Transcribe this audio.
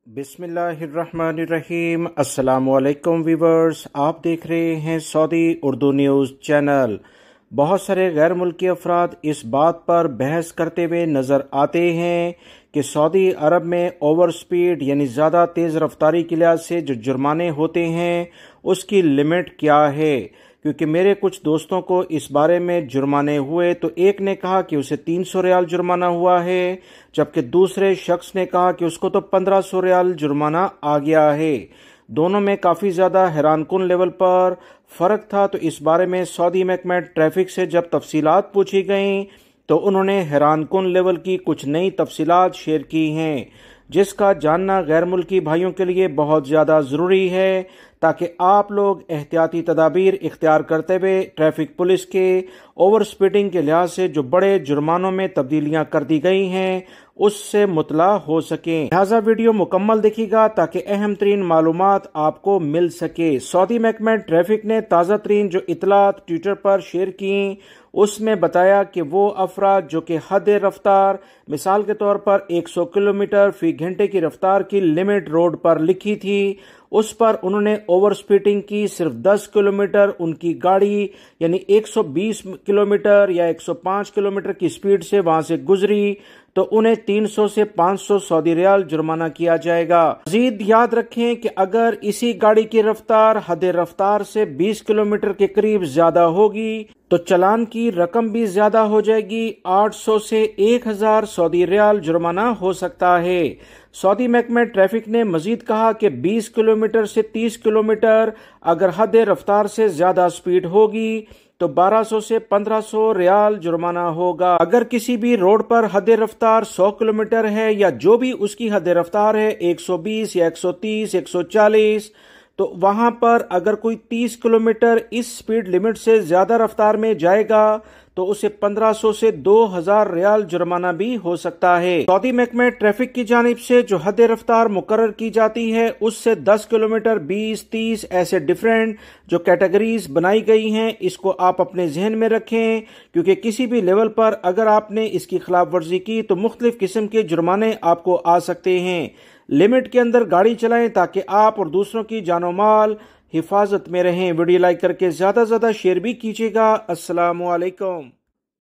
बिस्मिल्लाहिर्रहमानिर्रहीम। अस्सलामुअलैकुम वीवर्स, आप देख रहे हैं सऊदी उर्दू न्यूज़ चैनल। बहुत सारे गैर मुल्की अफराद इस बात पर बहस करते हुए नज़र आते हैं कि सऊदी अरब में ओवर स्पीड यानी ज़्यादा तेज़ रफ्तारी के लिहाज से जो जुर्माने होते हैं उसकी लिमिट क्या है। क्योंकि मेरे कुछ दोस्तों को इस बारे में जुर्माने हुए तो एक ने कहा कि उसे 300 रियाल जुर्माना हुआ है, जबकि दूसरे शख्स ने कहा कि उसको तो 1500 रियाल जुर्माना आ गया है। दोनों में काफ़ी ज़्यादा हैरानकुन लेवल पर फ़र्क था। तो इस बारे में सऊदी महकमा ट्रैफिक से जब तफसीलात पूछी गईं तो उन्होंने हैरानकुन लेवल की कुछ नई तफसीलात शेयर की हैं, जिसका जानना गैर मुल्की भाइयों के लिए बहुत ज़्यादा ज़रूरी है, ताकि आप लोग एहतियाती तदाबीर इख्तियार करते हुए ट्रैफिक पुलिस के ओवर स्पीडिंग के लिहाज से जो बड़े जुर्मानों में तब्दीलियां कर दी गई हैं उससे मुतला हो सकें। लिहाजा वीडियो मुकम्मल देखिएगा ताकि अहम तरीन मालूमात आपको मिल सके। सऊदी महकमा ट्रैफिक ने ताज़ा तरीन जो इतलात ट्विटर पर शेयर की उसमें बताया कि वो अफराद जो कि हद रफ्तार मिसाल के तौर पर 100 किलोमीटर फी घंटे की रफ्तार की लिमिट रोड पर लिखी थी, उस पर उन्होंने ओवर स्पीडिंग की। सिर्फ 10 किलोमीटर उनकी गाड़ी यानी 120 किलोमीटर या 105 किलोमीटर की स्पीड से वहां से गुजरी तो उन्हें 300 से 500 सऊदी रियाल जुर्माना किया जाएगा। मजीद याद रखें कि अगर इसी गाड़ी की रफ्तार हद रफ्तार से 20 किलोमीटर के करीब ज्यादा होगी तो चालान की रकम भी ज्यादा हो जाएगी। 800 से 1000 सऊदी रियाल जुर्माना हो सकता है। सऊदी महकमा ट्रैफिक ने मजीद कहा कि 20 किलोमीटर से 30 किलोमीटर अगर हद रफ्तार से ज्यादा स्पीड होगी तो 1200 से 1500 रियाल जुर्माना होगा। अगर किसी भी रोड पर हद रफ्तार 100 किलोमीटर है या जो भी उसकी हद रफ्तार है 120 या 130 140, तो वहां पर अगर कोई 30 किलोमीटर इस स्पीड लिमिट से ज्यादा रफ्तार में जाएगा तो उसे 1500 से 2000 रियाल जुर्माना भी हो सकता है। सऊदी महकमा ट्रैफिक की जानिब से जो हद रफ्तार मुकर्रर की जाती है उससे 10 किलोमीटर 20 30 ऐसे डिफरेंट जो कैटेगरीज बनाई गई हैं, इसको आप अपने जहन में रखें, क्योंकि किसी भी लेवल पर अगर आपने इसकी खिलाफ वर्जी की तो मुख्तलिफ किस्म के जुर्माने आपको आ सकते हैं। लिमिट के अंदर गाड़ी चलाएं ताकि आप और दूसरों की जानो माल हिफाजत में रहें। वीडियो लाइक करके ज्यादा से ज्यादा शेयर भी कीजिएगा। अस्सलामु अलैकुम।